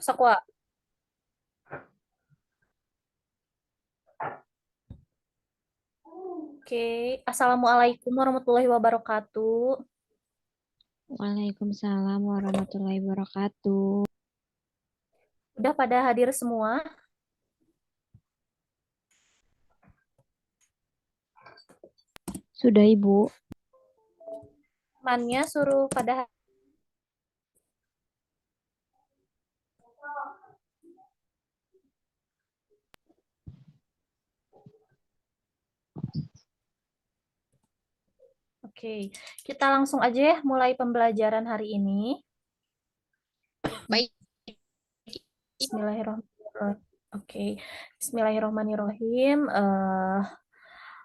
Sakwa. Oke. Assalamualaikum warahmatullahi wabarakatuh. Waalaikumsalam warahmatullahi wabarakatuh. Udah pada hadir semua? Sudah Ibu? Temannya suruh pada Oke, kita langsung aja ya mulai pembelajaran hari ini. Baik. Bismillahirrahmanirrahim. Oke, Bismillahirrahmanirrahim.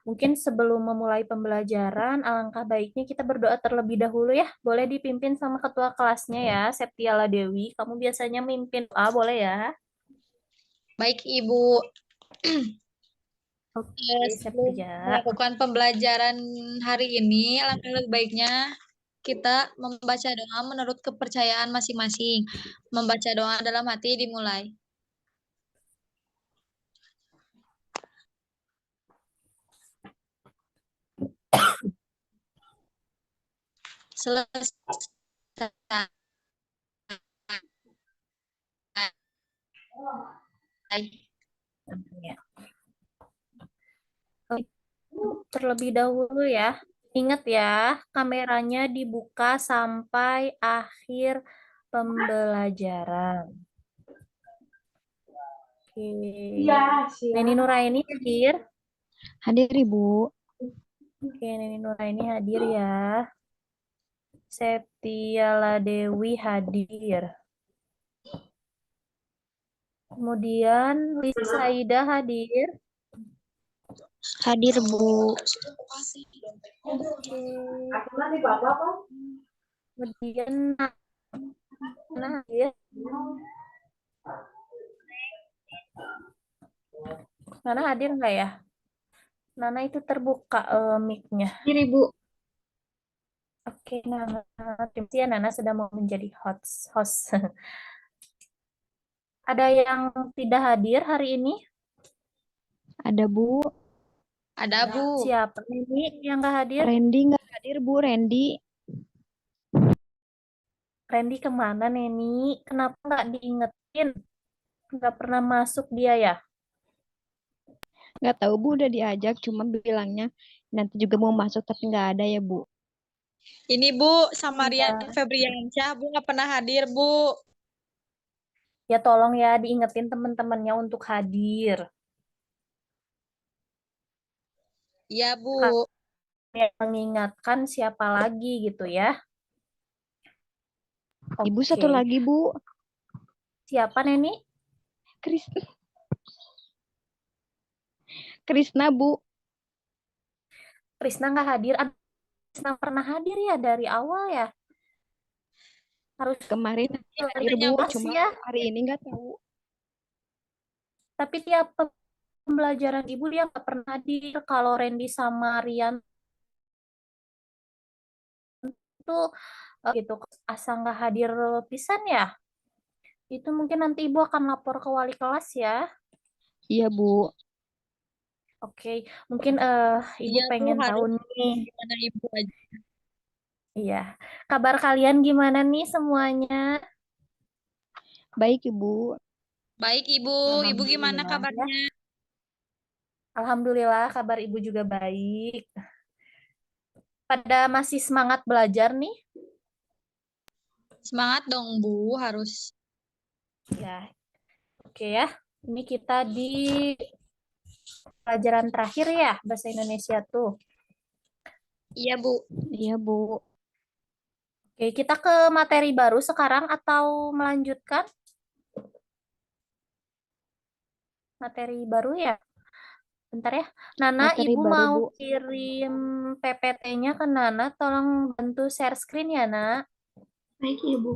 Mungkin sebelum memulai pembelajaran, alangkah baiknya kita berdoa terlebih dahulu ya. Boleh dipimpin sama ketua kelasnya ya, Septiala Dewi. Kamu biasanya mimpin doa, boleh ya? Baik, Ibu. Oke, Sebelum Septia. melakukan pembelajaran hari ini, alangkah lebih baiknya kita membaca doa menurut kepercayaan masing-masing. Membaca doa dalam hati dimulai. Selesai. Ya. Terlebih dahulu ya. Ingat ya, kameranya dibuka sampai akhir pembelajaran. Oke. Neni Nuraini hadir. Hadir Ibu. Oke, Neni Nuraini hadir ya. Septiala Dewi hadir. Kemudian Lisa Ida hadir. Hadir Bu. Oke. Kemudian Nana hadir. Nana hadir nggak ya? Nana itu terbuka mic-nya. Hadir Ibu. Oke, Nana. Terima kasih ya, Nana sudah mau menjadi host. Ada yang tidak hadir hari ini? Ada Bu. Ada, Bu. Siapa ini yang nggak hadir? Randy nggak hadir Bu. Randy. Randy kemana, Neni? Kenapa nggak diingetin? Nggak pernah masuk dia ya? Nggak tahu Bu udah diajak. Cuma bilangnya nanti juga mau masuk tapi nggak ada ya Bu. Ini, Bu, sama Rian Iya. Febriansyah. Bu nggak pernah hadir, Bu. Ya tolong ya diingetin teman-temannya untuk hadir. Iya, Bu. Yang mengingatkan siapa lagi gitu ya. Ibu Oke. satu lagi Bu. Siapa, Neni? Krisna. Krisna Bu. Krisna nggak hadir. Krisna pernah hadir ya dari awal ya? Harus Kemarin hadir Katanya, Bu. Bu. Cuma ya. hari ini nggak tahu. Tapi tiap pembelajaran ibu dia nggak pernah hadir. Kalau Randy sama Rian tuh gitu asa nggak hadir pisan ya. Itu mungkin nanti ibu akan lapor ke wali kelas ya. Iya Bu. Oke, mungkin ibu Iya, Bu, pengen tahu harus nih. gimana Ibu aja. Iya, kabar kalian gimana nih semuanya? Baik Ibu. Baik, Ibu. Ibu gimana Alhamdulillah ya. kabarnya? Alhamdulillah kabar ibu juga baik. Pada masih semangat belajar nih? Semangat dong, Bu. Harus. Ya, oke ya. Ini kita di pelajaran terakhir ya bahasa Indonesia tuh. Iya, Bu. Iya Bu. Oke, kita ke materi baru sekarang atau melanjutkan materi baru ya? Bentar ya. Nana, Materi Ibu baru mau Bu. kirim PPT-nya ke Nana. Tolong bantu share screen ya, Nak. Baik Ibu.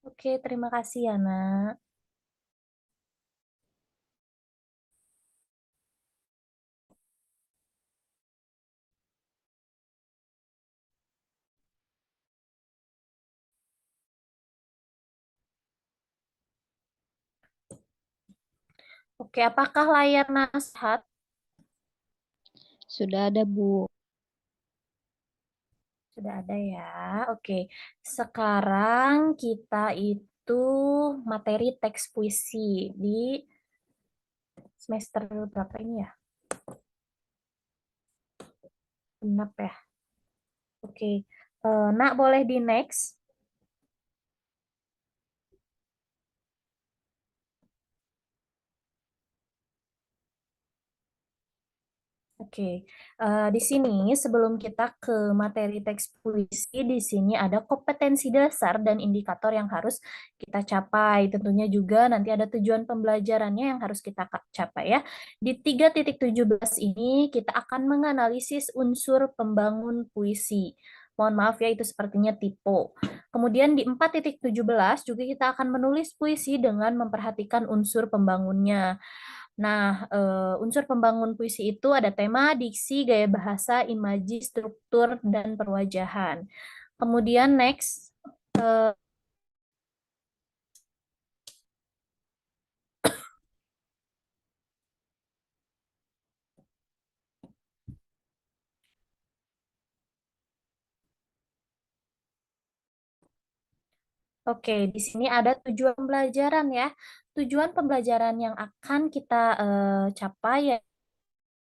Oke, terima kasih ya, Nak. Oke, apakah layar nasihat? Sudah ada, Bu. Sudah ada ya. Oke, sekarang kita itu materi teks puisi di semester berapa ini ya? Genap ya. Oke, Nak boleh di next. Oke, di sini sebelum kita ke materi teks puisi, di sini ada kompetensi dasar dan indikator yang harus kita capai. Tentunya juga nanti ada tujuan pembelajarannya yang harus kita capai ya. Di 3.17 ini kita akan menganalisis unsur pembangun puisi. Mohon maaf ya, itu sepertinya typo. Kemudian di 4.17 juga kita akan menulis puisi dengan memperhatikan unsur pembangunnya. Nah, unsur pembangun puisi itu ada tema, diksi, gaya bahasa, imaji, struktur, dan perwajahan. Kemudian next, oke, di sini ada tujuan pembelajaran ya. Tujuan pembelajaran yang akan kita capai ya,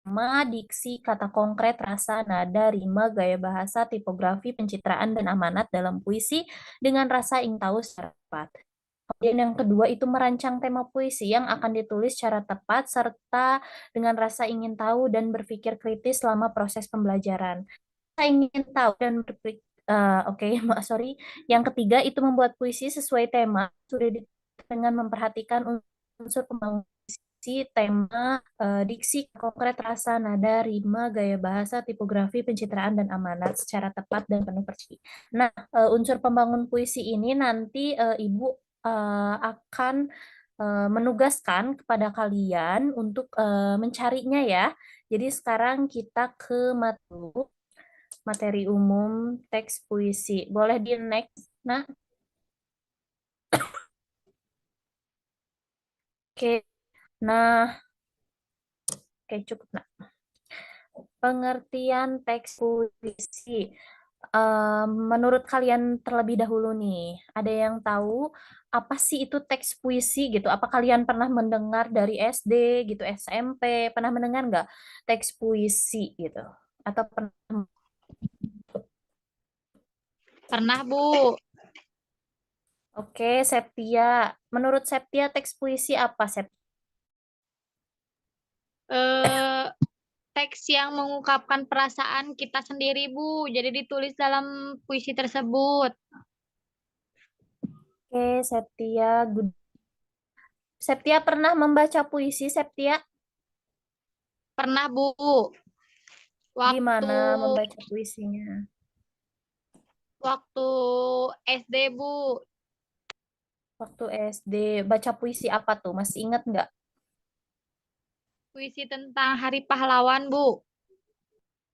tema, diksi, kata konkret, rasa, nada, rima, gaya bahasa, tipografi, pencitraan, dan amanat dalam puisi dengan rasa ingin tahu secara tepat. Kemudian yang kedua itu merancang tema puisi yang akan ditulis secara tepat serta dengan rasa ingin tahu dan berpikir kritis selama proses pembelajaran. Rasa ingin tahu dan berpikir, oke, sorry. Yang ketiga itu membuat puisi sesuai tema sudah dengan memperhatikan unsur pembangunan puisi, tema, diksi, konkret, rasa, nada, rima, gaya bahasa, tipografi, pencitraan, dan amanat secara tepat dan penuh percaya. Nah, unsur pembangun puisi ini nanti Ibu akan menugaskan kepada kalian untuk mencarinya ya. Jadi sekarang kita ke materi umum teks puisi. Boleh di next, nah. Oke. Nah, oke cukup nah. Pengertian teks puisi. Menurut kalian terlebih dahulu nih, ada yang tahu apa sih itu teks puisi gitu? Apa kalian pernah mendengar dari SD gitu, SMP, pernah mendengar nggak teks puisi gitu? Atau pernah? Pernah, Bu. Oke, Septia. Menurut Septia teks puisi apa, Septia? Eh, Teks yang mengungkapkan perasaan kita sendiri, Bu. Jadi ditulis dalam puisi tersebut. Oke, Septia. Good. Septia pernah membaca puisi, Septia? Pernah, Bu. Waktu Gimana membaca puisinya? waktu SD, Bu. Waktu SD, baca puisi apa tuh? Masih ingat nggak? Puisi tentang Hari Pahlawan, Bu.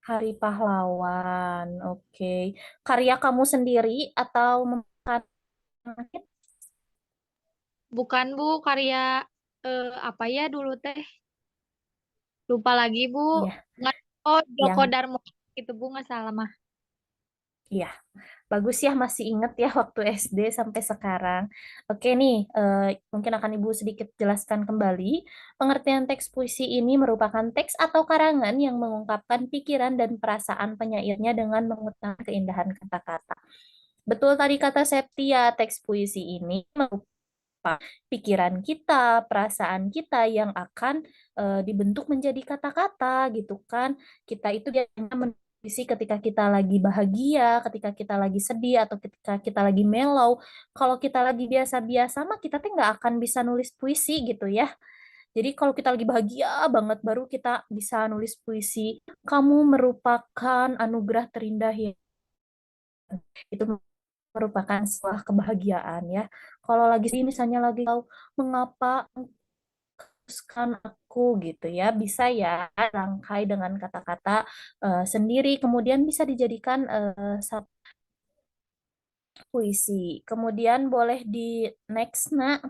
Hari Pahlawan, oke. Karya kamu sendiri atau membuat? Bukan, Bu, karya apa ya dulu teh? Lupa lagi, Bu. Iya, Nggak, oh, Joko yang Darmo. Itu, Bu, nggak salah mah. iya. Bagus ya masih ingat ya waktu SD sampai sekarang. Oke nih, mungkin akan Ibu sedikit jelaskan kembali. Pengertian teks puisi ini merupakan teks atau karangan yang mengungkapkan pikiran dan perasaan penyairnya dengan mengutamakan keindahan kata-kata. Betul tadi kata Septia, teks puisi ini pikiran kita, perasaan kita yang akan dibentuk menjadi kata-kata gitu kan. Kita itu biasanya menulis ketika kita lagi bahagia, ketika kita lagi sedih, atau ketika kita lagi mellow. Kalau kita lagi biasa-biasa mah kita tuh nggak akan bisa nulis puisi gitu ya. Jadi kalau kita lagi bahagia banget baru kita bisa nulis puisi. Kamu merupakan anugerah terindah yang itu merupakan sebuah kebahagiaan ya. Kalau lagi sih misalnya lagi tahu mengapa memutuskan aku gitu ya, bisa ya rangkai dengan kata-kata sendiri, kemudian bisa dijadikan satu puisi. Kemudian boleh di next, nak.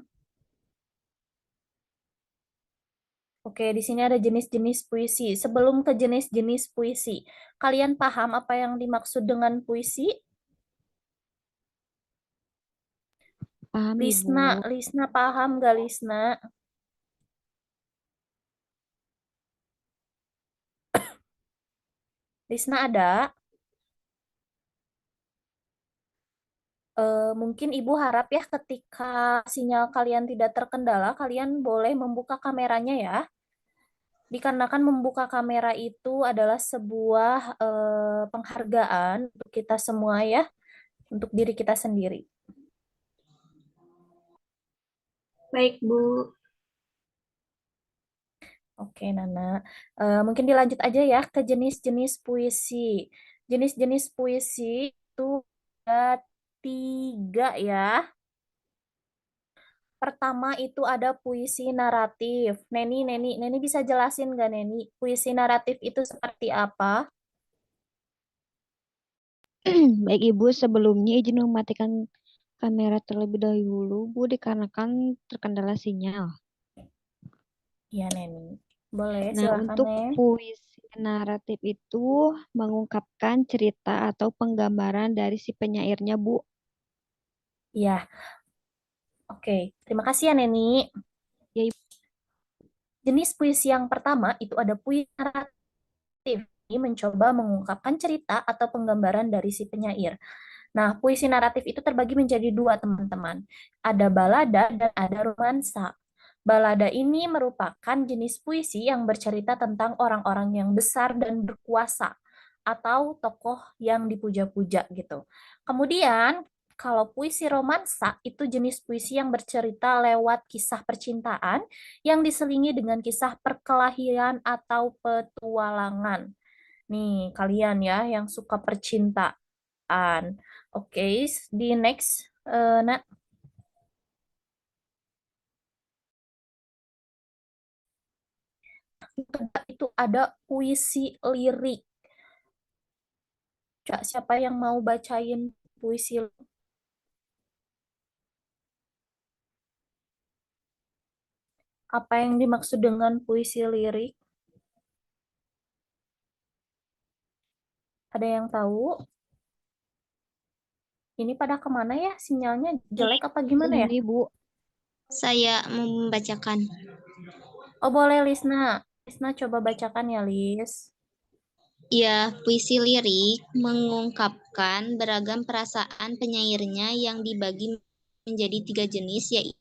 Oke, di sini ada jenis-jenis puisi. Sebelum ke jenis-jenis puisi, kalian paham apa yang dimaksud dengan puisi? Paham, Ibu. Lisna, Lisna paham gak Lisna? Lisna ada? Mungkin Ibu harap ya ketika sinyal kalian tidak terkendala, kalian boleh membuka kameranya ya. Dikarenakan membuka kamera itu adalah sebuah penghargaan untuk kita semua ya, untuk diri kita sendiri. Baik, Bu. Oke, Nana. Mungkin dilanjut aja ya ke jenis-jenis puisi. Jenis-jenis puisi itu ada 3 ya. Pertama itu ada puisi naratif. Neni bisa jelasin nggak Neni? Puisi naratif itu seperti apa? Baik, Ibu, sebelumnya izin mematikan kamera terlebih dahulu, Bu, dikarenakan terkendala sinyal. Iya, Neni. Boleh, Nah, silakan, untuk Nen. puisi naratif itu mengungkapkan cerita atau penggambaran dari si penyairnya, Bu. Iya, oke. Terima kasih ya, Neni. Ya, Ibu. Jenis puisi yang pertama itu ada puisi naratif. Ini mencoba mengungkapkan cerita atau penggambaran dari si penyair. Nah, puisi naratif itu terbagi menjadi 2, teman-teman. Ada balada dan ada romansa. Balada ini merupakan jenis puisi yang bercerita tentang orang-orang yang besar dan berkuasa atau tokoh yang dipuja-puja gitu. Kemudian, kalau puisi romansa itu jenis puisi yang bercerita lewat kisah percintaan yang diselingi dengan kisah perkelahian atau petualangan. Nih, kalian ya yang suka percintaan. Oke, di next, Nak. Itu ada puisi lirik. Kak, siapa yang mau bacain puisi? Apa yang dimaksud dengan puisi lirik? Ada yang tahu? Ini pada kemana ya? Sinyalnya jelek apa gimana ya? Ini, Bu. Saya membacakan. Oh, boleh Lisna. Lisna coba bacakan ya, Lis. Ya, puisi lirik mengungkapkan beragam perasaan penyairnya yang dibagi menjadi 3 jenis, yaitu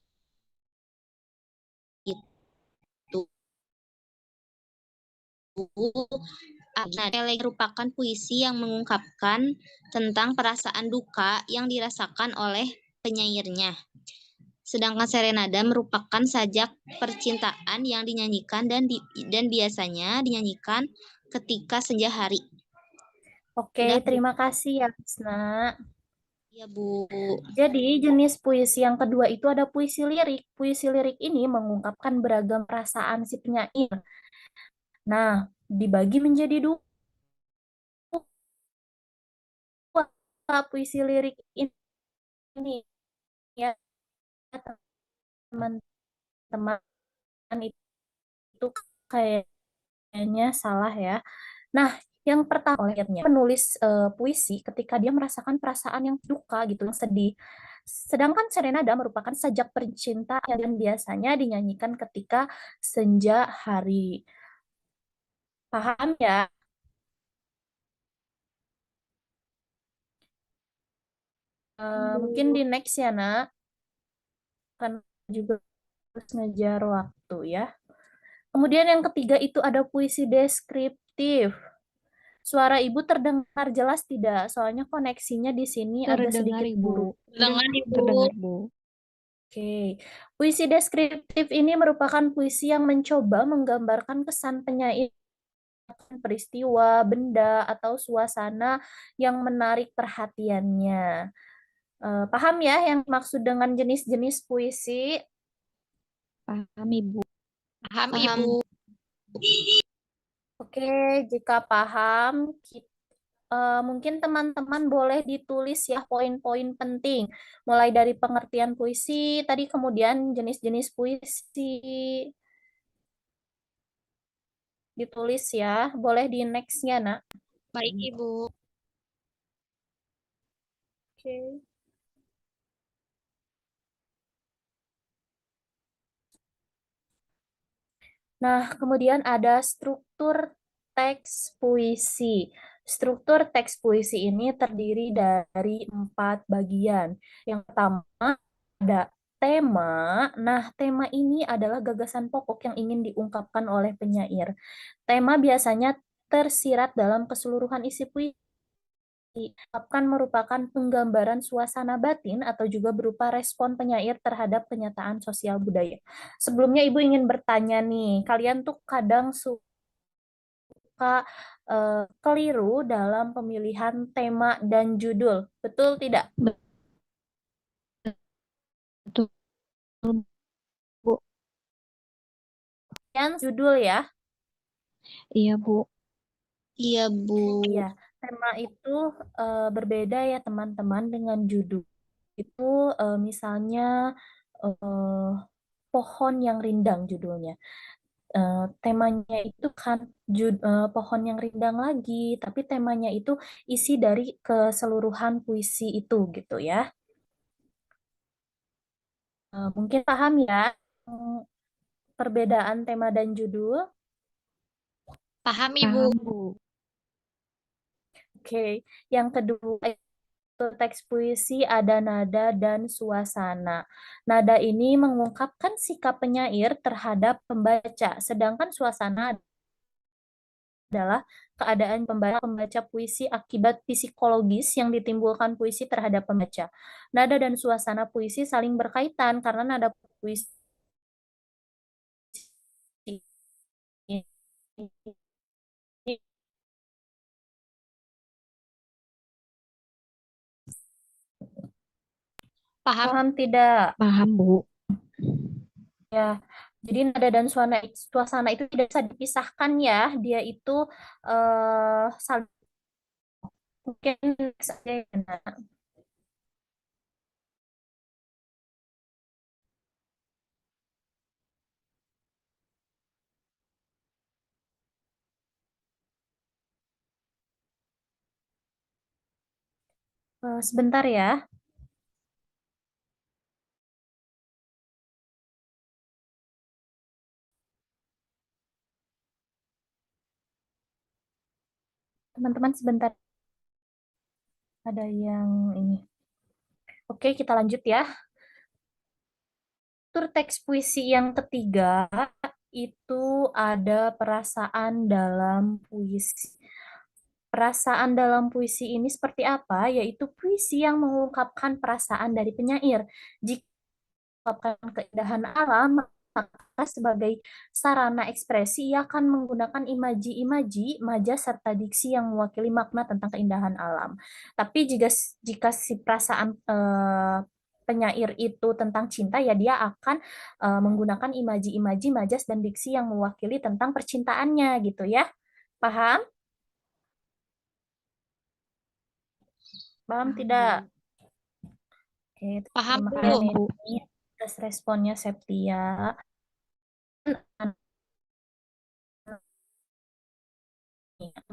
merupakan puisi yang mengungkapkan tentang perasaan duka yang dirasakan oleh penyairnya. Sedangkan serenada merupakan sajak percintaan yang dinyanyikan dan biasanya dinyanyikan ketika senja hari. Oke, Udah, Bu. terima kasih ya, Lisna. Ya, Bu. Jadi, jenis puisi yang kedua itu ada puisi lirik. Puisi lirik ini mengungkapkan beragam perasaan si penyair. Nah, dibagi menjadi 2 puisi lirik ini ya, teman-teman, itu kayaknya salah ya. Nah, yang pertama lihatnya penulis puisi ketika dia merasakan perasaan yang duka gitu, yang sedih. Sedangkan serenada merupakan sajak percintaan yang biasanya dinyanyikan ketika senja hari. Paham ya? Mungkin di next ya, Nak. Kan juga harus ngejar waktu ya. Kemudian yang ketiga itu ada puisi deskriptif. Suara ibu terdengar jelas tidak? Soalnya koneksinya di sini agak Terdengar, sedikit Ibu. buruk. Dengan Ibu. Terdengar, Bu. Oke, puisi deskriptif ini merupakan puisi yang mencoba menggambarkan kesan penyair, peristiwa, benda, atau suasana yang menarik perhatiannya. Paham ya yang maksud dengan jenis-jenis puisi? Paham, Ibu. Paham, Paham. Ibu. Oke, jika paham, mungkin teman-teman boleh ditulis ya poin-poin penting, mulai dari pengertian puisi, tadi kemudian jenis-jenis puisi. ditulis ya. Boleh di next-nya, Nak. Baik, Ibu. Oke. Nah, kemudian ada struktur teks puisi. Struktur teks puisi ini terdiri dari 4 bagian. Yang pertama ada tema. Nah, tema ini adalah gagasan pokok yang ingin diungkapkan oleh penyair. Tema biasanya tersirat dalam keseluruhan isi puisi, akan merupakan penggambaran suasana batin atau juga berupa respon penyair terhadap kenyataan sosial budaya. Sebelumnya Ibu ingin bertanya nih, kalian tuh kadang suka keliru dalam pemilihan tema dan judul, betul tidak? Betul, Bu. Yang judul ya. Iya, Bu. Iya, Bu. Ya, tema itu berbeda ya teman-teman dengan judul. Itu misalnya pohon yang rindang judulnya. Temanya itu kan pohon yang rindang lagi, tapi temanya itu isi dari keseluruhan puisi itu gitu ya. Mungkin paham ya perbedaan tema dan judul. Paham, Ibu. Paham, Bu. Oke, yang kedua itu teks puisi ada nada dan suasana. Nada ini mengungkapkan sikap penyair terhadap pembaca, sedangkan suasana adalah keadaan pembaca puisi akibat psikologis yang ditimbulkan puisi terhadap pembaca. Nada dan suasana puisi saling berkaitan karena nada puisi Paham. paham tidak? Paham, Bu. Ya, jadi nada dan suasana itu tidak bisa dipisahkan ya. Dia itu saling mungkin next aja ya. Nah. Sebentar ya. Teman-teman sebentar. Ada yang ini. Oke, kita lanjut ya. Struktur teks puisi yang ketiga itu ada perasaan dalam puisi. Perasaan dalam puisi ini seperti apa? Yaitu puisi yang mengungkapkan perasaan dari penyair. Jika mengungkapkan keindahan alam, maka sebagai sarana ekspresi ia akan menggunakan imaji-imaji, majas serta diksi yang mewakili makna tentang keindahan alam. Tapi jika si perasaan penyair itu tentang cinta, ya dia akan menggunakan imaji-imaji, majas dan diksi yang mewakili tentang percintaannya gitu ya. Paham? Paham tidak? Oke, Paham, terima Bu. Paham, kasih Bu. nih atas responnya Septia.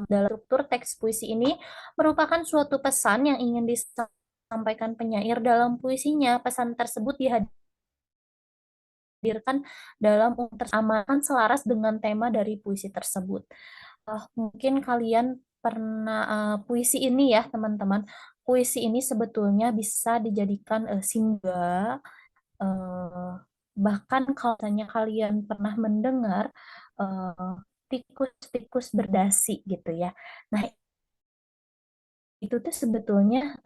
Dalam struktur teks puisi ini merupakan suatu pesan yang ingin disampaikan penyair dalam puisinya. Pesan tersebut dihadirkan dalam amankan selaras dengan tema dari puisi tersebut. Mungkin kalian pernah puisi ini ya teman-teman. Puisi ini sebetulnya bisa dijadikan singgah. Bahkan kalau misalnya kalian pernah mendengar tikus-tikus berdasi gitu ya. Nah, itu tuh sebetulnya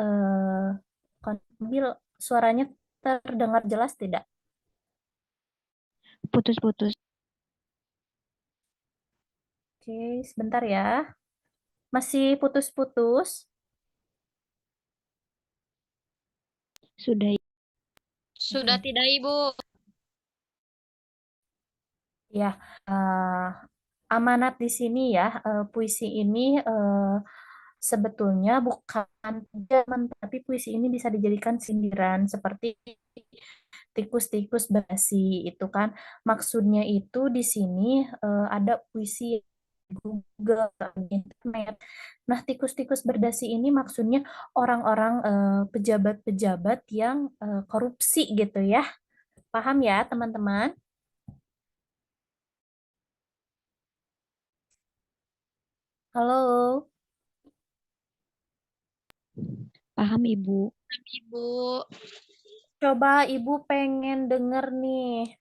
Konbil suaranya terdengar jelas tidak? Putus-putus. Oke, sebentar ya. Masih putus-putus. Sudah. Sudah Oke. tidak, Ibu? Ya, amanat di sini ya, puisi ini sebetulnya bukan pinjaman, tapi puisi ini bisa dijadikan sindiran seperti tikus-tikus basi itu kan. Maksudnya itu di sini ada puisi Google, di internet. Nah, tikus-tikus berdasi ini maksudnya orang-orang pejabat-pejabat yang korupsi gitu ya. Paham ya, teman-teman? Halo, Paham, Ibu? Ibu. coba Ibu pengen denger nih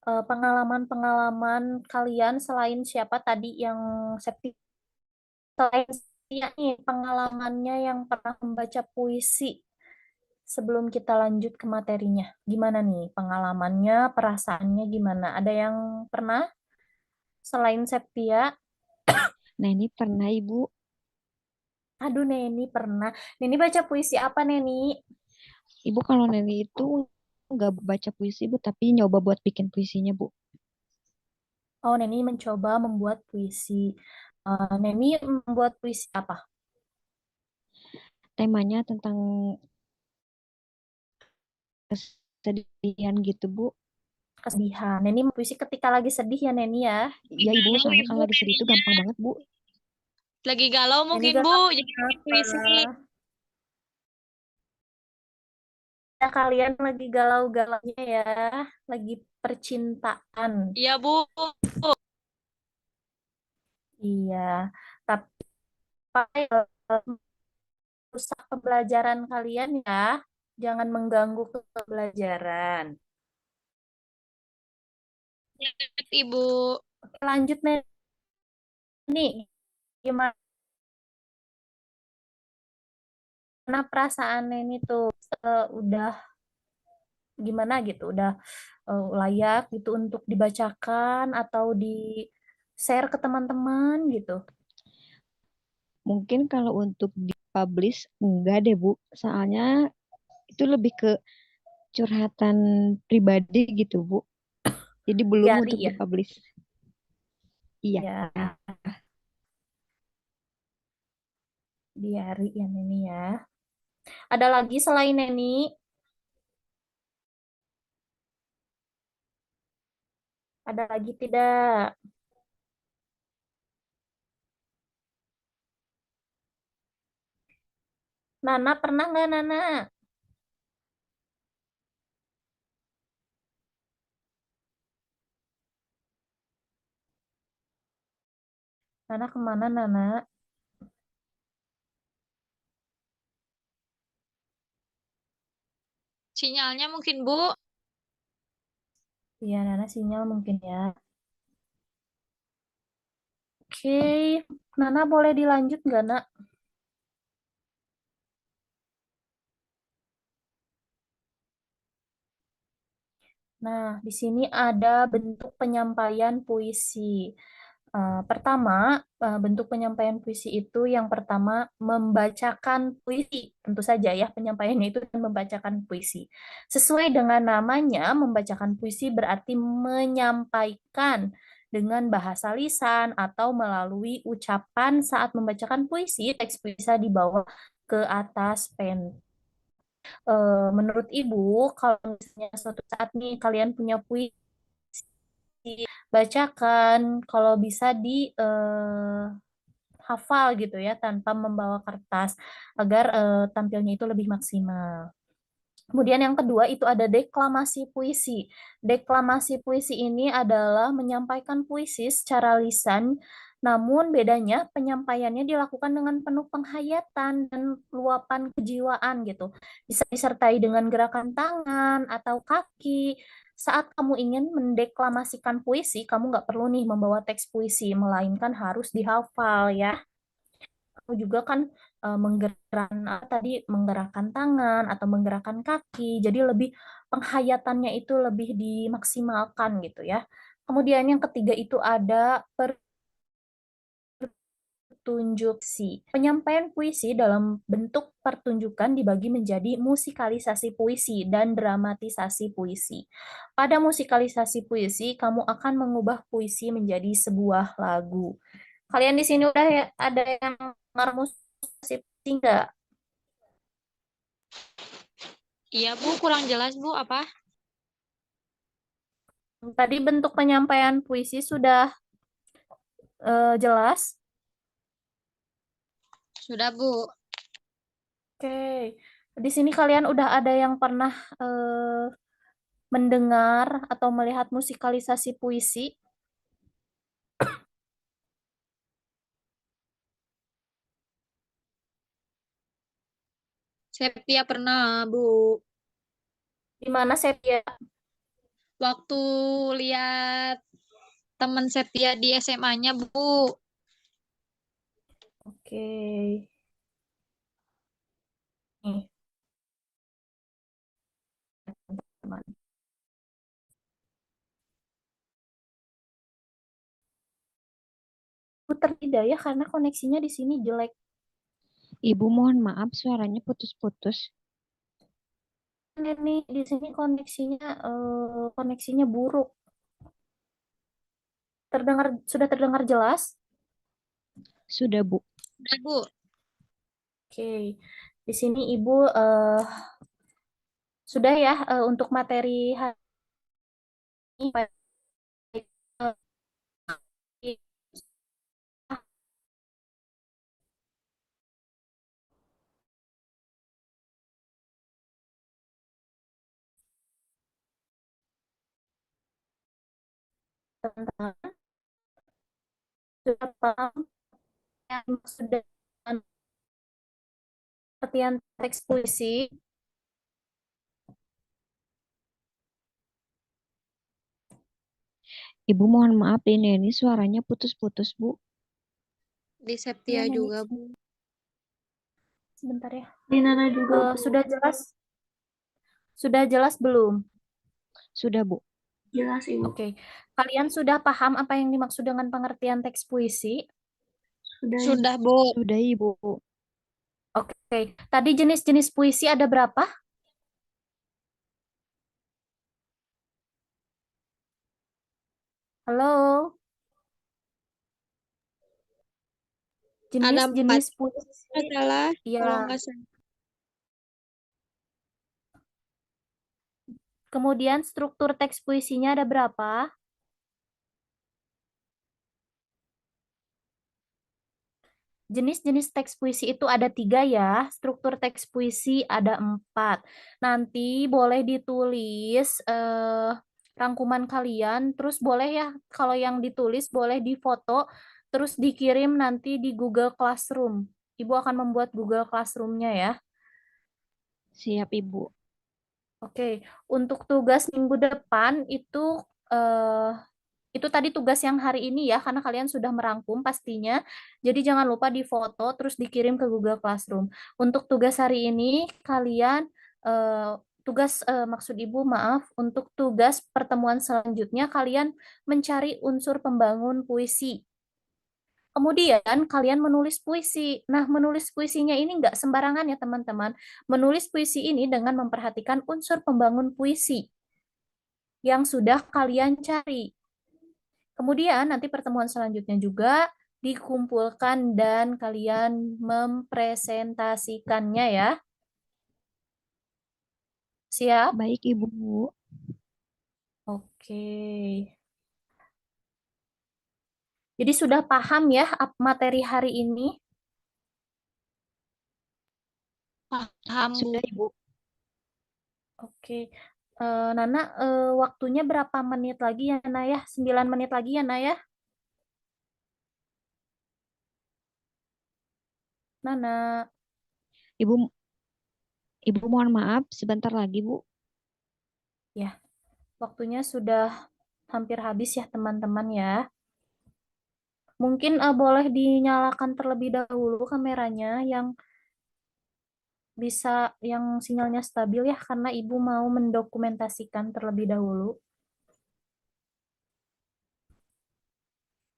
pengalaman-pengalaman kalian selain siapa tadi yang septi selain Setia nih pengalamannya yang pernah membaca puisi sebelum kita lanjut ke materinya. Gimana nih pengalamannya, perasaannya gimana? Ada yang pernah selain Septia? Nah, ini pernah, Ibu. Aduh, Neni pernah. Neni baca puisi apa, Neni? Ibu kalau Neni itu nggak baca puisi, Bu, tapi nyoba buat bikin puisinya, Bu. Oh, Neni mencoba membuat puisi. Neni membuat puisi apa? Temanya tentang kesedihan gitu, Bu. Kesedihan. Neni puisi ketika lagi sedih ya, Neni ya. Ya, Ibu, Galau soalnya Ibu kalau lagi sedih itu jadinya. gampang banget, Bu. Lagi galau Neni mungkin gak Bu, tahu jadi bikin kenapa. puisi. Ya, kalian lagi galau-galaunya ya, lagi percintaan. Iya Bu. Iya, tapi rusak pembelajaran kalian ya. Jangan mengganggu pembelajaran. Siap, Ibu. Oke, lanjut nih. Gimana perasaan ini tuh udah gimana gitu? Udah layak gitu untuk dibacakan atau di share ke teman-teman gitu. Mungkin kalau untuk dipublish, enggak deh, Bu. Soalnya itu lebih ke curhatan pribadi gitu, Bu. Jadi belum Diari untuk ya. dipublish. Iya. Ya, diari ya Neni ya. Ada lagi selain Neni? Ada lagi tidak? Nana pernah nggak Nana? Nana kemana Nana? Sinyalnya mungkin Bu. Iya Nana sinyal mungkin ya. Oke, Nana boleh dilanjut nggak Nak? Nah, di sini ada bentuk penyampaian puisi. Pertama, bentuk penyampaian puisi itu yang pertama membacakan puisi. Tentu saja ya, penyampaiannya itu membacakan puisi. Sesuai dengan namanya, membacakan puisi berarti menyampaikan dengan bahasa lisan atau melalui ucapan saat membacakan puisi, teks puisi bisa dibawa ke atas pen. Menurut Ibu, kalau misalnya suatu saat nih kalian punya puisi, bacakan kalau bisa di hafal gitu ya tanpa membawa kertas agar tampilnya itu lebih maksimal. Kemudian yang kedua itu ada deklamasi puisi. Deklamasi puisi ini adalah menyampaikan puisi secara lisan, namun bedanya penyampaiannya dilakukan dengan penuh penghayatan dan luapan kejiwaan gitu. Bisa disertai dengan gerakan tangan atau kaki. Saat kamu ingin mendeklamasikan puisi, kamu nggak perlu nih membawa teks puisi, melainkan harus dihafal ya. Kamu juga kan menggerakkan tadi menggerakkan tangan atau menggerakkan kaki. Jadi lebih penghayatannya itu lebih dimaksimalkan gitu ya. Kemudian yang ketiga itu ada pertunjuk si. Penyampaian puisi dalam bentuk pertunjukan dibagi menjadi musikalisasi puisi dan dramatisasi puisi. Pada musikalisasi puisi, kamu akan mengubah puisi menjadi sebuah lagu. Kalian di sini udah ya, ada yang musik enggak? Iya Bu, kurang jelas Bu apa? Tadi bentuk penyampaian puisi sudah Jelas? Sudah, Bu. Oke. Di sini kalian udah ada yang pernah mendengar atau melihat musikalisasi puisi? Septia pernah, Bu. Di mana Sepia? Waktu lihat teman Septia di SMA-nya, Bu. Oke. Nih, teman. Putar tidak ya karena koneksinya di sini jelek. Ibu mohon maaf suaranya putus-putus. Nih di sini koneksinya buruk. Sudah terdengar jelas? Sudah, Bu. Sudah, Bu. Oke. Di sini Ibu sudah ya untuk materi hari ini tentang sudah paham yang maksud dengan artian teks puisi. Ibu mohon maaf ini suaranya putus-putus, Bu. Di Ya, Septia Neni, juga, Bu. sebentar ya. Di Nana juga, Bu. Sudah jelas? Sudah jelas belum? Sudah, Bu. Jelas, Ibu. Oke. Kalian sudah paham apa yang dimaksud dengan pengertian teks puisi? Sudah, Ibu. Sudah, Bu. Sudah, Ibu. Oke. Tadi jenis-jenis puisi ada berapa? Halo? Ada 4. Jenis-jenis puisi. Nggak salah. Ya. Kalau nggak salah. Kemudian struktur teks puisinya ada berapa? Jenis-jenis teks puisi itu ada 3 ya, struktur teks puisi ada 4. Nanti boleh ditulis rangkuman kalian, terus boleh ya, kalau yang ditulis boleh difoto, terus dikirim nanti di Google Classroom. Ibu akan membuat Google Classroom-nya ya. Siap, Ibu. Oke, untuk tugas minggu depan eh, itu tadi tugas yang hari ini ya, karena kalian sudah merangkum pastinya. Jadi jangan lupa difoto terus dikirim ke Google Classroom. Untuk tugas hari ini kalian maksud Ibu maaf, untuk tugas pertemuan selanjutnya kalian mencari unsur pembangun puisi. Kemudian kalian menulis puisi. Nah, menulis puisinya ini nggak sembarangan ya teman-teman. Menulis puisi ini dengan memperhatikan unsur pembangun puisi yang sudah kalian cari. Kemudian nanti pertemuan selanjutnya juga dikumpulkan dan kalian mempresentasikannya ya. Siap? Baik, Ibu. Oke. Jadi sudah paham ya materi hari ini? Paham, Bu. Sudah, Ibu. Oke. Nana, waktunya berapa menit lagi ya, Naya? 9 menit lagi ya, Naya? Nana, Ibu, Ibu mohon maaf sebentar lagi, Bu. ya, waktunya sudah hampir habis ya, teman-teman ya. Mungkin boleh dinyalakan terlebih dahulu kameranya yang sinyalnya stabil ya, karena Ibu mau mendokumentasikan terlebih dahulu.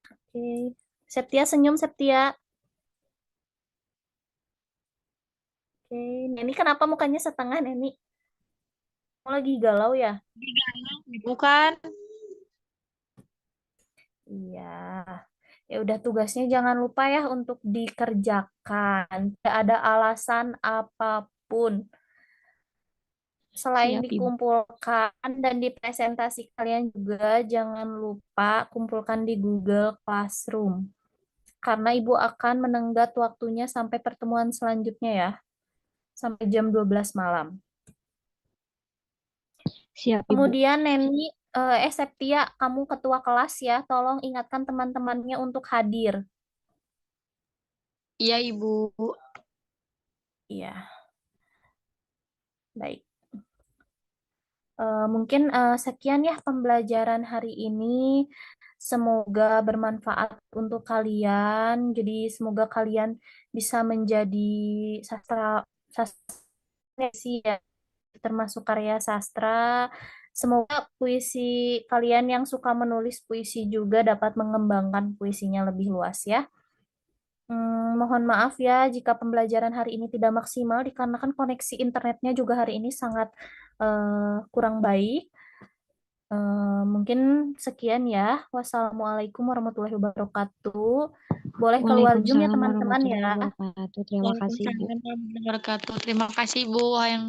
Oke. Septia senyum, Septia. Oke. Neni kenapa mukanya setengah, Neni? Kamu lagi galau ya? Bukan. Iya. Ya udah tugasnya jangan lupa ya untuk dikerjakan. Tidak ada alasan apapun. Selain Siap, Ibu. dikumpulkan dan di presentasi kalian juga jangan lupa kumpulkan di Google Classroom. karena Ibu akan menenggat waktunya sampai pertemuan selanjutnya ya, sampai jam 12 malam. Siap, Ibu. Kemudian Neni, Septia, kamu ketua kelas ya, tolong ingatkan teman-temannya untuk hadir. Iya, Ibu. Iya, baik. Mungkin sekian ya pembelajaran hari ini. Semoga bermanfaat untuk kalian. Jadi semoga kalian bisa menjadi sastra sih ya, termasuk karya sastra. Semoga puisi kalian yang suka menulis puisi juga dapat mengembangkan puisinya lebih luas ya. Mohon maaf ya jika pembelajaran hari ini tidak maksimal dikarenakan koneksi internetnya juga hari ini sangat kurang baik. Mungkin sekian ya. Wassalamualaikum warahmatullahi wabarakatuh. Boleh keluar Zoom ya Waalaikumsalam teman-teman warahmatullahi ya. wabarakatuh. Terima kasih, Ibu. Waalaikumsalam warahmatullahi wabarakatuh. Terima kasih, Bu, yang